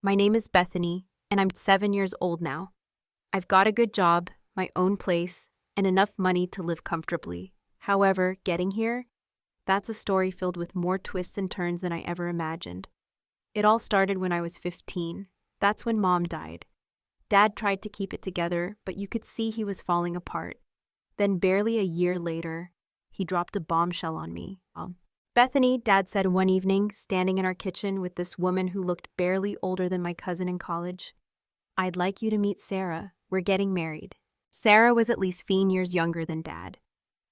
My name is Bethany, and I'm 7 years old now. I've got a good job, my own place, and enough money to live comfortably. However, getting here, that's a story filled with more twists and turns than I ever imagined. It all started when I was 15. That's when Mom died. Dad tried to keep it together, but you could see he was falling apart. Then barely a year later, he dropped a bombshell on me. Bethany, Dad said one evening, standing in our kitchen with this woman who looked barely older than my cousin in college. I'd like you to meet Sarah. We're getting married. Sarah was at least 15 years younger than Dad,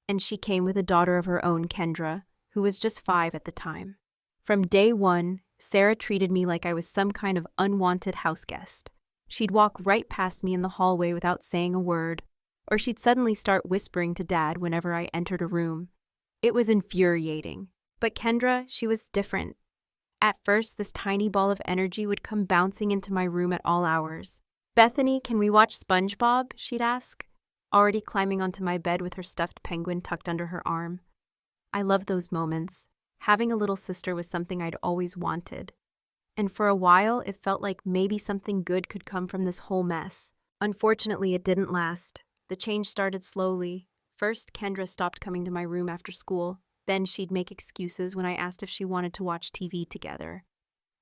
and she came with a daughter of her own, Kendra, who was just 5 at the time. From day one, Sarah treated me like I was some kind of unwanted house guest. She'd walk right past me in the hallway without saying a word, or she'd suddenly start whispering to Dad whenever I entered a room. It was infuriating. But Kendra, she was different. At first, this tiny ball of energy would come bouncing into my room at all hours. Bethany, can we watch SpongeBob? She'd ask, already climbing onto my bed with her stuffed penguin tucked under her arm. I loved those moments. Having a little sister was something I'd always wanted. And for a while, it felt like maybe something good could come from this whole mess. Unfortunately, it didn't last. The change started slowly. First, Kendra stopped coming to my room after school. Then she'd make excuses when I asked if she wanted to watch TV together.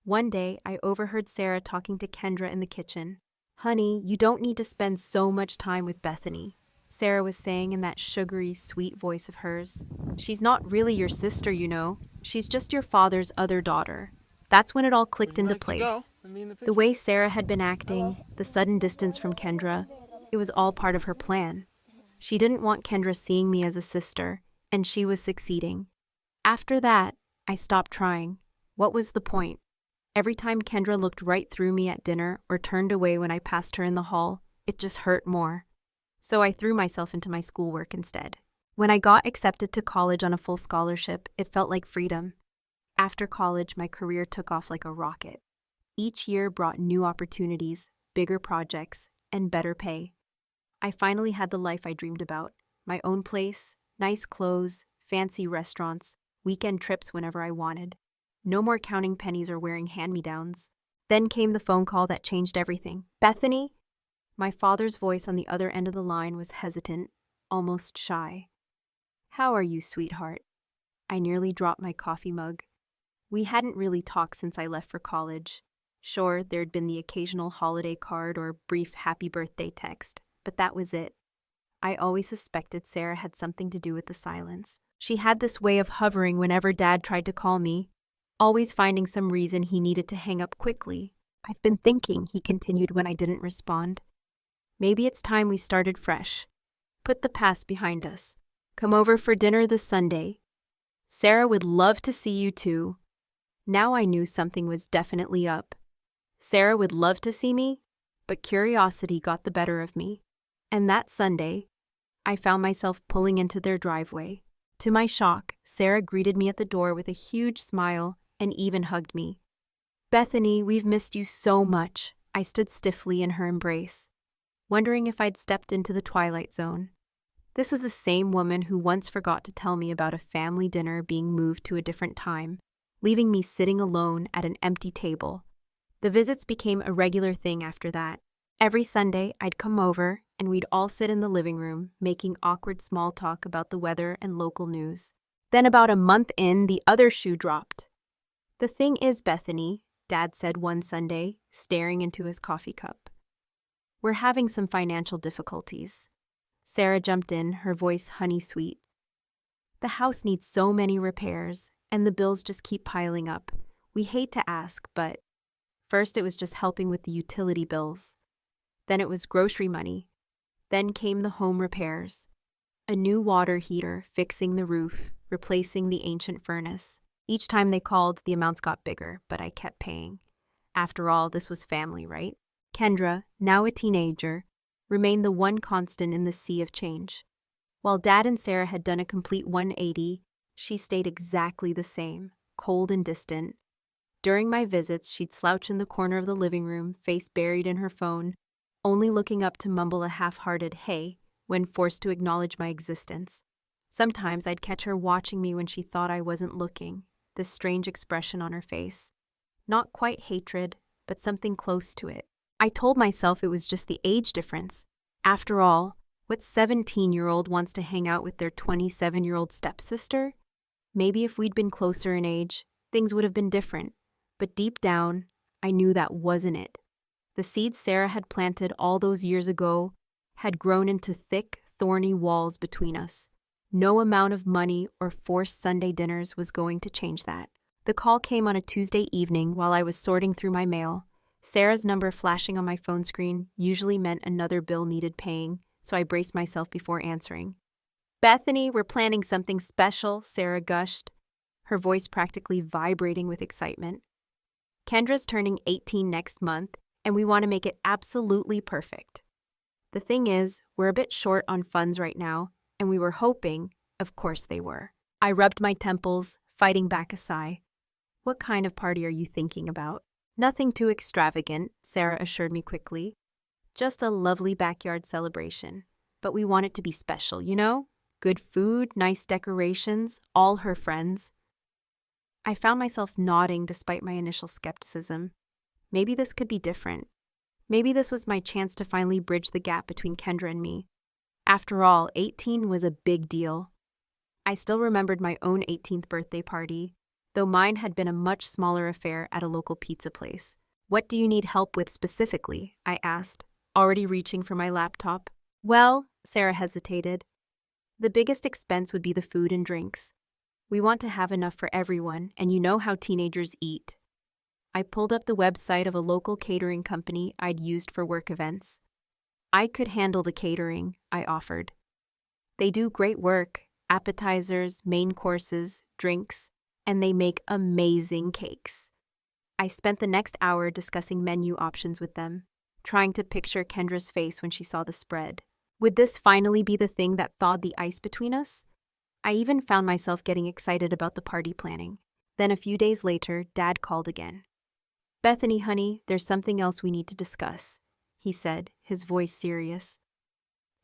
One day, I overheard Sarah talking to Kendra in the kitchen. "Honey, you don't need to spend so much time with Bethany," Sarah was saying in that sugary, sweet voice of hers. "She's not really your sister, you know. She's just your father's other daughter." That's when it all clicked into place. The way Sarah had been acting, the sudden distance from Kendra, it was all part of her plan. She didn't want Kendra seeing me as a sister, and she was succeeding. After that, I stopped trying. What was the point? Every time Kendra looked right through me at dinner or turned away when I passed her in the hall, it just hurt more. So I threw myself into my schoolwork instead. When I got accepted to college on a full scholarship, it felt like freedom. After college, my career took off like a rocket. Each year brought new opportunities, bigger projects, and better pay. I finally had the life I dreamed about. My own place, nice clothes, fancy restaurants, weekend trips whenever I wanted. No more counting pennies or wearing hand-me-downs. Then came the phone call that changed everything. "Bethany?" My father's voice on the other end of the line was hesitant, almost shy. "How are you, sweetheart?" I nearly dropped my coffee mug. We hadn't really talked since I left for college. Sure, there'd been the occasional holiday card or brief happy birthday text, but that was it. I always suspected Sarah had something to do with the silence. She had this way of hovering whenever Dad tried to call me, always finding some reason he needed to hang up quickly. "I've been thinking," he continued when I didn't respond. "Maybe it's time we started fresh. Put the past behind us. Come over for dinner this Sunday. Sarah would love to see you too." Now I knew something was definitely up. Sarah would love to see me, but curiosity got the better of me. And that Sunday, I found myself pulling into their driveway. To my shock, Sarah greeted me at the door with a huge smile and even hugged me. "Bethany, we've missed you so much." I stood stiffly in her embrace, wondering if I'd stepped into the twilight zone. This was the same woman who once forgot to tell me about a family dinner being moved to a different time, leaving me sitting alone at an empty table. The visits became a regular thing after that. Every Sunday, I'd come over, and we'd all sit in the living room, making awkward small talk about the weather and local news. Then about a month in, the other shoe dropped. "The thing is, Bethany," Dad said one Sunday, staring into his coffee cup, "we're having some financial difficulties." Sarah jumped in, her voice honey-sweet. "The house needs so many repairs, and the bills just keep piling up. We hate to ask, but..." First it was just helping with the utility bills. Then it was grocery money. Then came the home repairs. A new water heater, fixing the roof, replacing the ancient furnace. Each time they called, the amounts got bigger, but I kept paying. After all, this was family, right? Kendra, now a teenager, remained the one constant in the sea of change. While Dad and Sarah had done a complete 180, she stayed exactly the same, cold and distant. During my visits, she'd slouch in the corner of the living room, face buried in her phone, only looking up to mumble a half-hearted "hey" when forced to acknowledge my existence. Sometimes I'd catch her watching me when she thought I wasn't looking, this strange expression on her face. Not quite hatred, but something close to it. I told myself it was just the age difference. After all, what 17-year-old wants to hang out with their 27-year-old stepsister? Maybe if we'd been closer in age, things would have been different. But deep down, I knew that wasn't it. The seeds Sarah had planted all those years ago had grown into thick, thorny walls between us. No amount of money or forced Sunday dinners was going to change that. The call came on a Tuesday evening while I was sorting through my mail. Sarah's number flashing on my phone screen usually meant another bill needed paying, so I braced myself before answering. "Bethany, we're planning something special," Sarah gushed, her voice practically vibrating with excitement. "Kendra's turning 18 next month, and we want to make it absolutely perfect. The thing is, we're a bit short on funds right now, and we were hoping, of course they were." I rubbed my temples, fighting back a sigh. "What kind of party are you thinking about?" "Nothing too extravagant," Sarah assured me quickly. "Just a lovely backyard celebration. But we want it to be special, you know? Good food, nice decorations, all her friends." I found myself nodding despite my initial skepticism. Maybe this could be different. Maybe this was my chance to finally bridge the gap between Kendra and me. After all, 18 was a big deal. I still remembered my own 18th birthday party, though mine had been a much smaller affair at a local pizza place. "What do you need help with specifically?" I asked, already reaching for my laptop. "Well," Sarah hesitated, "the biggest expense would be the food and drinks. We want to have enough for everyone, and you know how teenagers eat." I pulled up the website of a local catering company I'd used for work events. "I could handle the catering," I offered. "They do great work, appetizers, main courses, drinks, and they make amazing cakes." I spent the next hour discussing menu options with them, trying to picture Kendra's face when she saw the spread. Would this finally be the thing that thawed the ice between us? I even found myself getting excited about the party planning. Then a few days later, Dad called again. "Bethany, honey, there's something else we need to discuss," he said, his voice serious.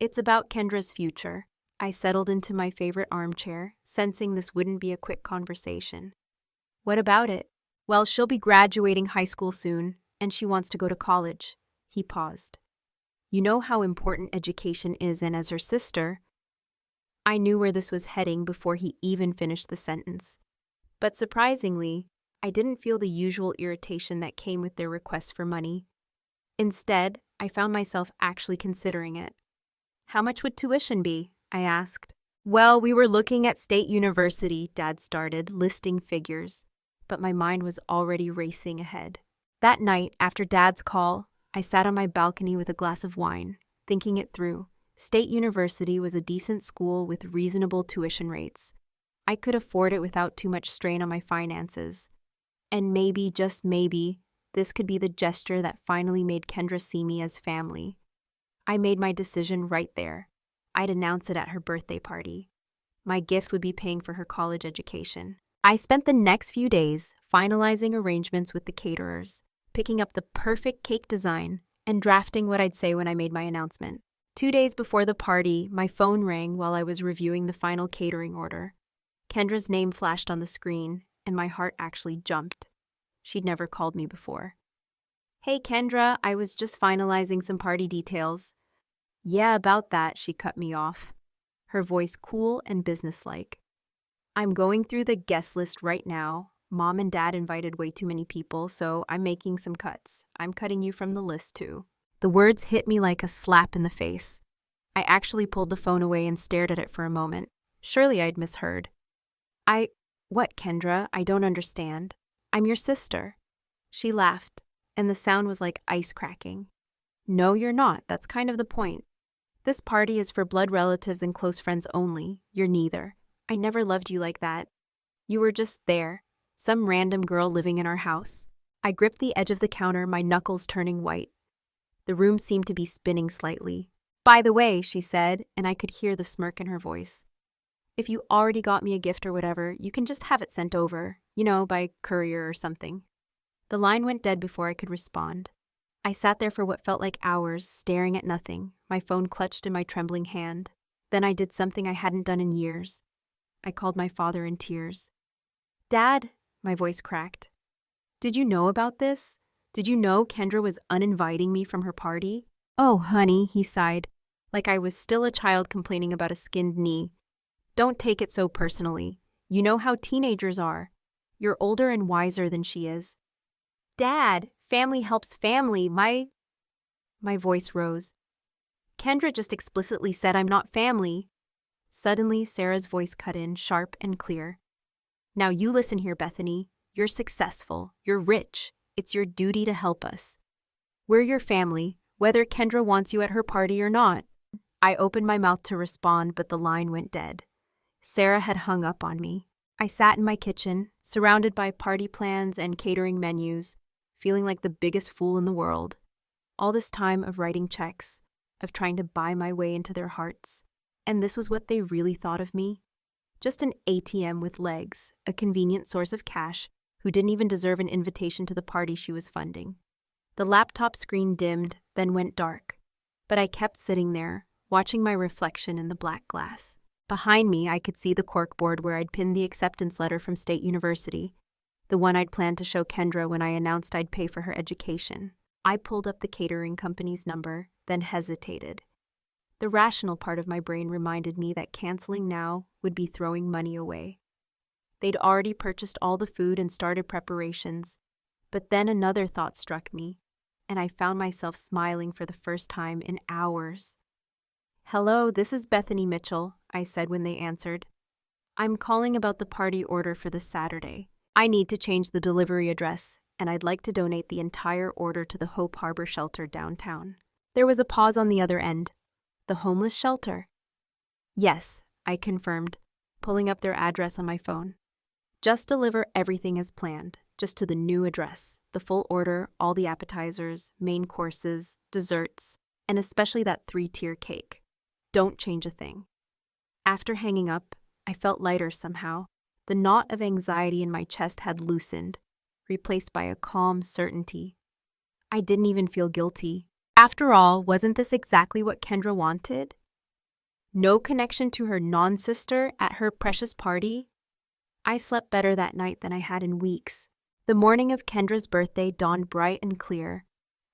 "It's about Kendra's future." I settled into my favorite armchair, sensing this wouldn't be a quick conversation. "What about it?" "Well, she'll be graduating high school soon, and she wants to go to college." He paused. "You know how important education is, and as her sister..." I knew where this was heading before he even finished the sentence. But surprisingly, I didn't feel the usual irritation that came with their request for money. Instead, I found myself actually considering it. "How much would tuition be?" I asked. "Well, we were looking at State University," Dad started, listing figures, but my mind was already racing ahead. That night, after Dad's call, I sat on my balcony with a glass of wine, thinking it through. State University was a decent school with reasonable tuition rates. I could afford it without too much strain on my finances. And maybe, just maybe, this could be the gesture that finally made Kendra see me as family. I made my decision right there. I'd announce it at her birthday party. My gift would be paying for her college education. I spent the next few days finalizing arrangements with the caterers, picking up the perfect cake design, and drafting what I'd say when I made my announcement. 2 days before the party, my phone rang while I was reviewing the final catering order. Kendra's name flashed on the screen, and my heart actually jumped. She'd never called me before. "Hey, Kendra, I was just finalizing some party details." "Yeah, about that," she cut me off, her voice cool and businesslike. "I'm going through the guest list right now. Mom and Dad invited way too many people, so I'm making some cuts. I'm cutting you from the list, too." The words hit me like a slap in the face. I actually pulled the phone away and stared at it for a moment. Surely I'd misheard. What, Kendra? I don't understand. I'm your sister." She laughed, and the sound was like ice cracking. "No, you're not. That's kind of the point. This party is for blood relatives and close friends only. You're neither. I never loved you like that. You were just there, some random girl living in our house." I gripped the edge of the counter, my knuckles turning white. The room seemed to be spinning slightly. "By the way," she said, and I could hear the smirk in her voice, "if you already got me a gift or whatever, you can just have it sent over, by courier or something." The line went dead before I could respond. I sat there for what felt like hours, staring at nothing, my phone clutched in my trembling hand. Then I did something I hadn't done in years. I called my father in tears. "Dad," my voice cracked. "Did you know about this? Did you know Kendra was uninviting me from her party? Oh, honey, he sighed, like I was still a child complaining about a skinned knee. Don't take it so personally. You know how teenagers are. You're older and wiser than she is. Dad, family helps family. My voice rose. Kendra just explicitly said I'm not family. Suddenly, Sarah's voice cut in, sharp and clear. Now you listen here, Bethany. You're successful. You're rich. It's your duty to help us. We're your family, whether Kendra wants you at her party or not. I opened my mouth to respond, but the line went dead. Sarah had hung up on me. I sat in my kitchen, surrounded by party plans and catering menus, feeling like the biggest fool in the world. All this time of writing checks, of trying to buy my way into their hearts. And this was what they really thought of me? Just an ATM with legs, a convenient source of cash, who didn't even deserve an invitation to the party she was funding. The laptop screen dimmed, then went dark. But I kept sitting there, watching my reflection in the black glass. Behind me, I could see the corkboard where I'd pinned the acceptance letter from State University, the one I'd planned to show Kendra when I announced I'd pay for her education. I pulled up the catering company's number, then hesitated. The rational part of my brain reminded me that canceling now would be throwing money away. They'd already purchased all the food and started preparations, but then another thought struck me, and I found myself smiling for the first time in hours. "Hello, this is Bethany Mitchell," I said when they answered. "I'm calling about the party order for this Saturday. I need to change the delivery address, and I'd like to donate the entire order to the Hope Harbor shelter downtown." There was a pause on the other end. The homeless shelter? "Yes," I confirmed, pulling up their address on my phone. "Just deliver everything as planned, just to the new address. The full order, all the appetizers, main courses, desserts, and especially that 3-tier cake. Don't change a thing." After hanging up, I felt lighter somehow. The knot of anxiety in my chest had loosened, replaced by a calm certainty. I didn't even feel guilty. After all, wasn't this exactly what Kendra wanted? No connection to her non-sister at her precious party? I slept better that night than I had in weeks. The morning of Kendra's birthday dawned bright and clear.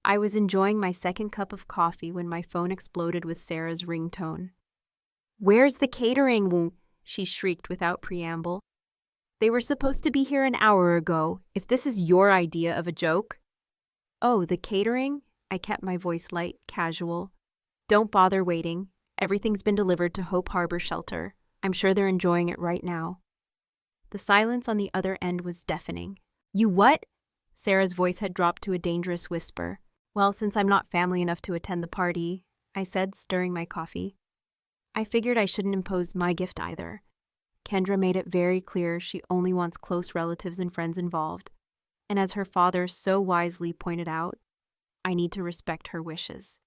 I was enjoying my second cup of coffee when my phone exploded with Sarah's ringtone. "Where's the catering?" she shrieked without preamble. "They were supposed to be here an hour ago, if this is your idea of a joke." "Oh, the catering?" I kept my voice light, casual. "Don't bother waiting. Everything's been delivered to Hope Harbor Shelter. I'm sure they're enjoying it right now." The silence on the other end was deafening. "You what?" Sarah's voice had dropped to a dangerous whisper. "Well, since I'm not family enough to attend the party," I said, stirring my coffee. I figured I shouldn't impose my gift either. Kendra made it very clear she only wants close relatives and friends involved. And as her father so wisely pointed out, I need to respect her wishes.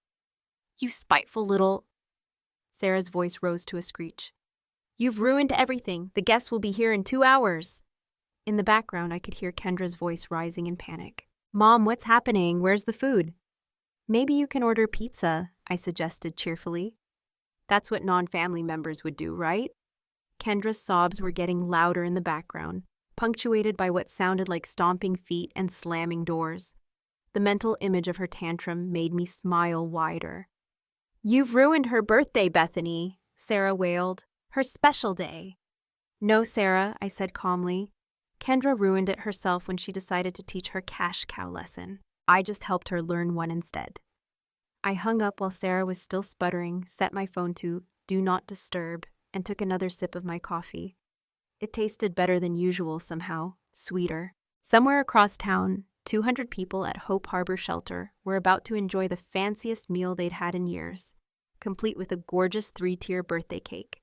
"You spiteful little—" Sarah's voice rose to a screech. "You've ruined everything. The guests will be here in 2 hours." In the background, I could hear Kendra's voice rising in panic. "Mom, what's happening? Where's the food?" "Maybe you can order pizza," I suggested cheerfully. "That's what non-family members would do, right?" Kendra's sobs were getting louder in the background, punctuated by what sounded like stomping feet and slamming doors. The mental image of her tantrum made me smile wider. "You've ruined her birthday, Bethany," Sarah wailed. "Her special day." "No, Sarah," I said calmly. "Kendra ruined it herself when she decided to teach her cash cow lesson. I just helped her learn one instead." I hung up while Sarah was still sputtering, set my phone to Do Not Disturb, and took another sip of my coffee. It tasted better than usual somehow, sweeter. Somewhere across town, 200 people at Hope Harbor Shelter were about to enjoy the fanciest meal they'd had in years, complete with a gorgeous 3-tier birthday cake.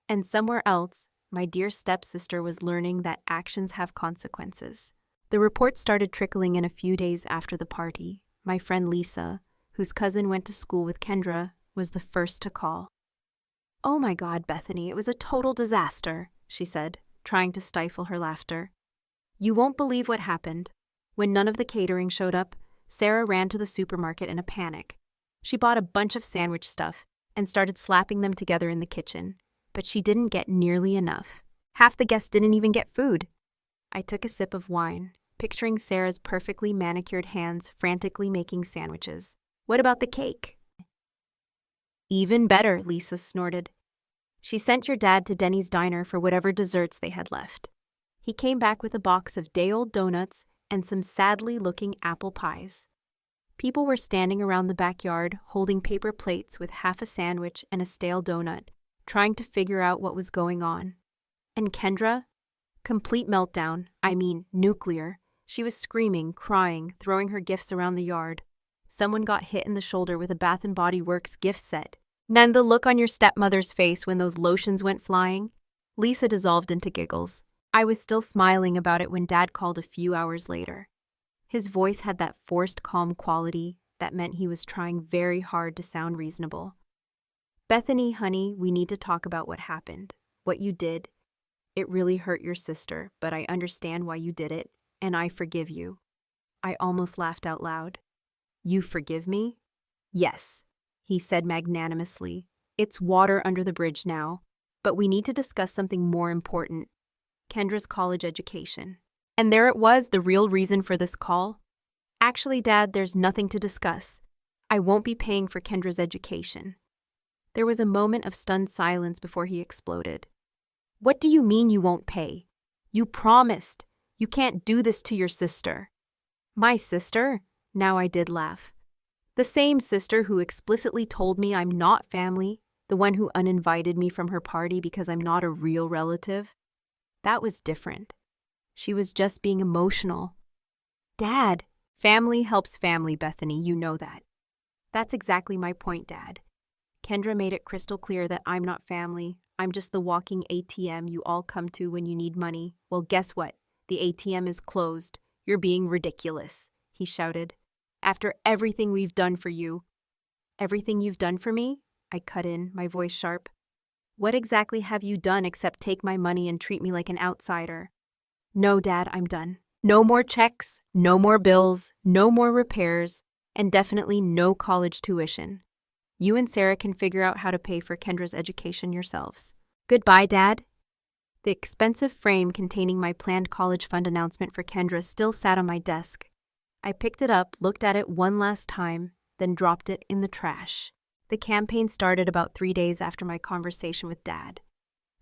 And somewhere else, my dear stepsister was learning that actions have consequences. The report started trickling in a few days after the party. My friend Lisa, whose cousin went to school with Kendra, was the first to call. "Oh my God, Bethany, it was a total disaster," she said, trying to stifle her laughter. "You won't believe what happened. When none of the catering showed up, Sarah ran to the supermarket in a panic. She bought a bunch of sandwich stuff and started slapping them together in the kitchen, but she didn't get nearly enough. Half the guests didn't even get food." I took a sip of wine, picturing Sarah's perfectly manicured hands frantically making sandwiches. What about the cake? Even better, Lisa snorted. She sent your dad to Denny's diner for whatever desserts they had left. He came back with a box of day-old donuts and some sadly-looking apple pies. People were standing around the backyard, holding paper plates with half a sandwich and a stale donut, trying to figure out what was going on. And Kendra? Complete meltdown, nuclear. She was screaming, crying, throwing her gifts around the yard. Someone got hit in the shoulder with a Bath & Body Works gift set. Then the look on your stepmother's face when those lotions went flying. Lisa dissolved into giggles. I was still smiling about it when Dad called a few hours later. His voice had that forced calm quality that meant he was trying very hard to sound reasonable. Bethany, honey, we need to talk about what happened, what you did. It really hurt your sister, but I understand why you did it, and I forgive you. I almost laughed out loud. You forgive me? Yes, he said magnanimously. It's water under the bridge now, but we need to discuss something more important. Kendra's college education. And there it was, the real reason for this call. Actually, Dad, there's nothing to discuss. I won't be paying for Kendra's education. There was a moment of stunned silence before he exploded. What do you mean you won't pay? You promised. You can't do this to your sister. My sister? Now I did laugh. The same sister who explicitly told me I'm not family, the one who uninvited me from her party because I'm not a real relative. That was different. She was just being emotional. Dad, family helps family, Bethany, you know that. That's exactly my point, Dad. Kendra made it crystal clear that I'm not family. I'm just the walking ATM you all come to when you need money. Well, guess what? The ATM is closed. You're being ridiculous, he shouted. After everything we've done for you. Everything you've done for me? I cut in, my voice sharp. What exactly have you done except take my money and treat me like an outsider? No, Dad, I'm done. No more checks, no more bills, no more repairs, and definitely no college tuition. You and Sarah can figure out how to pay for Kendra's education yourselves. Goodbye, Dad. The expensive frame containing my planned college fund announcement for Kendra still sat on my desk. I picked it up, looked at it one last time, then dropped it in the trash. The campaign started about 3 days after my conversation with Dad.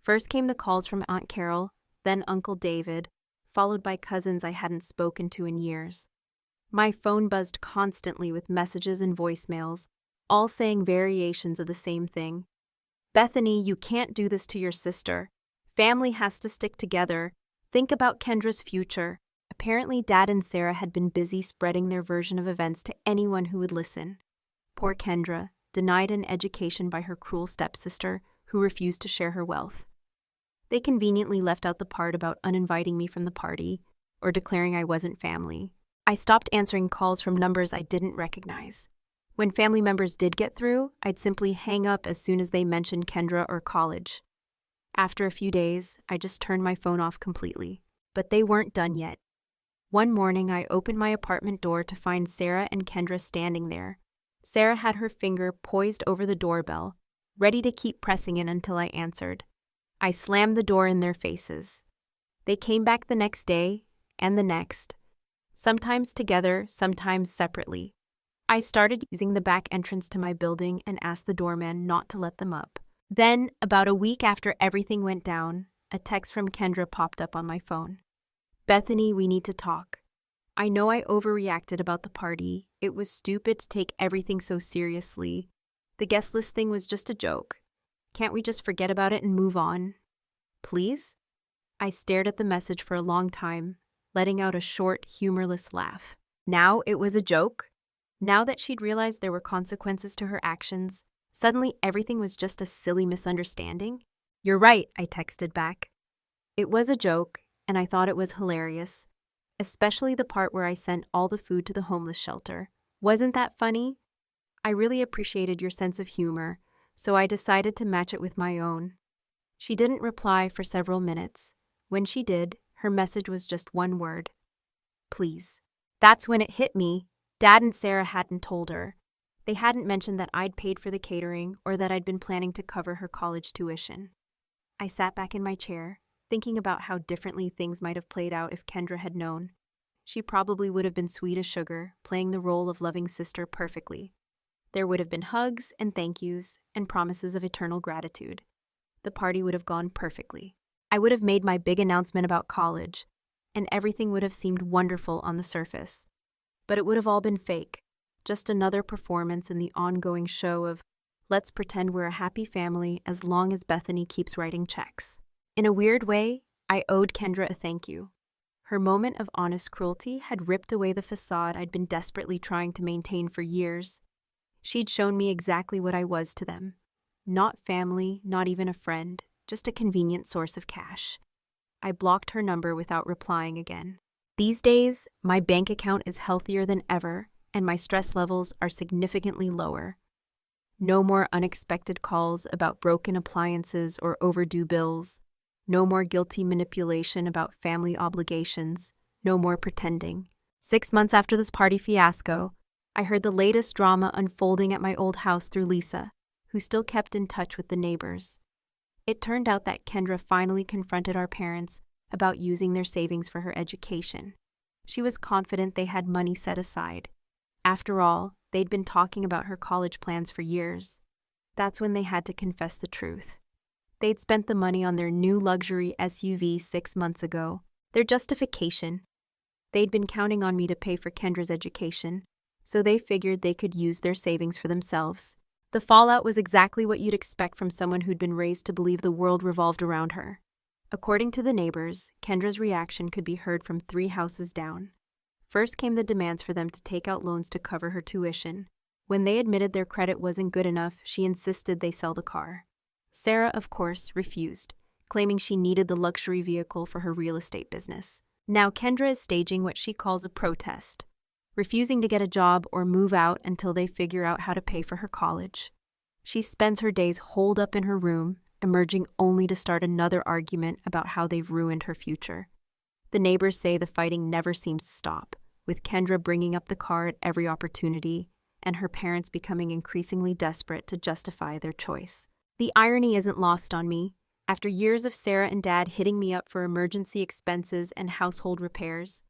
First came the calls from Aunt Carol, then Uncle David, followed by cousins I hadn't spoken to in years. My phone buzzed constantly with messages and voicemails, all saying variations of the same thing. Bethany, you can't do this to your sister. Family has to stick together. Think about Kendra's future. Apparently, Dad and Sarah had been busy spreading their version of events to anyone who would listen. Poor Kendra, denied an education by her cruel stepsister, who refused to share her wealth. They conveniently left out the part about uninviting me from the party or declaring I wasn't family. I stopped answering calls from numbers I didn't recognize. When family members did get through, I'd simply hang up as soon as they mentioned Kendra or college. After a few days, I just turned my phone off completely. But they weren't done yet. One morning, I opened my apartment door to find Sarah and Kendra standing there. Sarah had her finger poised over the doorbell, ready to keep pressing it until I answered. I slammed the door in their faces. They came back the next day, and the next. Sometimes together, sometimes separately. I started using the back entrance to my building and asked the doorman not to let them up. Then, about a week after everything went down, a text from Kendra popped up on my phone. Bethany, we need to talk. I know I overreacted about the party. It was stupid to take everything so seriously. The guest list thing was just a joke. Can't we just forget about it and move on? Please? I stared at the message for a long time, letting out a short, humorless laugh. Now it was a joke? Now that she'd realized there were consequences to her actions, suddenly everything was just a silly misunderstanding? You're right, I texted back. It was a joke, and I thought it was hilarious, especially the part where I sent all the food to the homeless shelter. Wasn't that funny? I really appreciated your sense of humor, so I decided to match it with my own. She didn't reply for several minutes. When she did, her message was just one word. Please. That's when it hit me. Dad and Sarah hadn't told her. They hadn't mentioned that I'd paid for the catering or that I'd been planning to cover her college tuition. I sat back in my chair, thinking about how differently things might have played out if Kendra had known. She probably would have been sweet as sugar, playing the role of loving sister perfectly. There would have been hugs and thank yous and promises of eternal gratitude. The party would have gone perfectly. I would have made my big announcement about college, and everything would have seemed wonderful on the surface. But it would have all been fake, just another performance in the ongoing show of, let's pretend we're a happy family as long as Bethany keeps writing checks. In a weird way, I owed Kendra a thank you. Her moment of honest cruelty had ripped away the facade I'd been desperately trying to maintain for years. She'd shown me exactly what I was to them. Not family, not even a friend, just a convenient source of cash. I blocked her number without replying again. These days, my bank account is healthier than ever, and my stress levels are significantly lower. No more unexpected calls about broken appliances or overdue bills. No more guilty manipulation about family obligations. No more pretending. 6 months after this party fiasco, I heard the latest drama unfolding at my old house through Lisa, who still kept in touch with the neighbors. It turned out that Kendra finally confronted our parents about using their savings for her education. She was confident they had money set aside. After all, they'd been talking about her college plans for years. That's when they had to confess the truth. They'd spent the money on their new luxury SUV 6 months ago. Their justification. They'd been counting on me to pay for Kendra's education, so they figured they could use their savings for themselves. The fallout was exactly what you'd expect from someone who'd been raised to believe the world revolved around her. According to the neighbors, Kendra's reaction could be heard from 3 houses down. First came the demands for them to take out loans to cover her tuition. When they admitted their credit wasn't good enough, she insisted they sell the car. Sarah, of course, refused, claiming she needed the luxury vehicle for her real estate business. Now Kendra is staging what she calls a protest, refusing to get a job or move out until they figure out how to pay for her college. She spends her days holed up in her room, emerging only to start another argument about how they've ruined her future. The neighbors say the fighting never seems to stop, with Kendra bringing up the car at every opportunity, and her parents becoming increasingly desperate to justify their choice. The irony isn't lost on me. After years of Sarah and Dad hitting me up for emergency expenses and household repairs,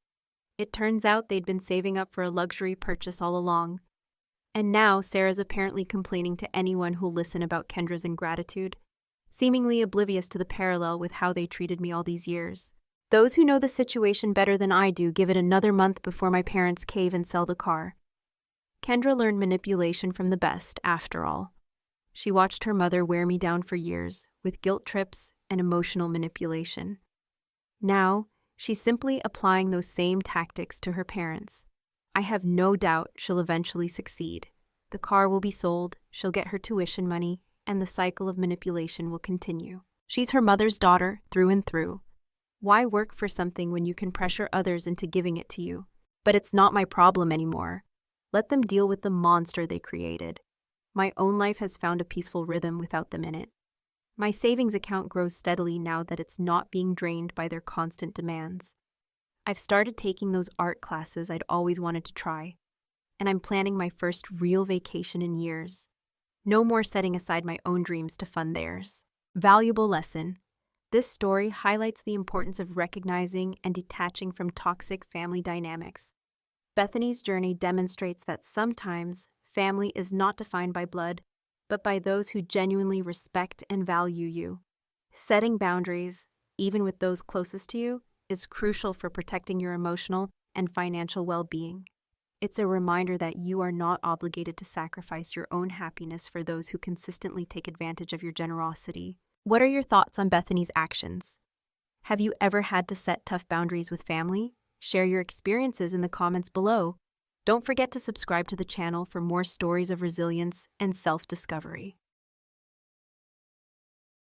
it turns out they'd been saving up for a luxury purchase all along. And now Sarah's apparently complaining to anyone who'll listen about Kendra's ingratitude, seemingly oblivious to the parallel with how they treated me all these years. Those who know the situation better than I do give it another month before my parents cave and sell the car. Kendra learned manipulation from the best, after all. She watched her mother wear me down for years, with guilt trips and emotional manipulation. Now, she's simply applying those same tactics to her parents. I have no doubt she'll eventually succeed. The car will be sold, she'll get her tuition money, and the cycle of manipulation will continue. She's her mother's daughter, through and through. Why work for something when you can pressure others into giving it to you? But it's not my problem anymore. Let them deal with the monster they created. My own life has found a peaceful rhythm without them in it. My savings account grows steadily now that it's not being drained by their constant demands. I've started taking those art classes I'd always wanted to try, and I'm planning my first real vacation in years. No more setting aside my own dreams to fund theirs. Valuable lesson. This story highlights the importance of recognizing and detaching from toxic family dynamics. Bethany's journey demonstrates that sometimes family is not defined by blood, but by those who genuinely respect and value you. Setting boundaries, even with those closest to you, is crucial for protecting your emotional and financial well-being. It's a reminder that you are not obligated to sacrifice your own happiness for those who consistently take advantage of your generosity. What are your thoughts on Bethany's actions? Have you ever had to set tough boundaries with family? Share your experiences in the comments below. Don't forget to subscribe to the channel for more stories of resilience and self-discovery.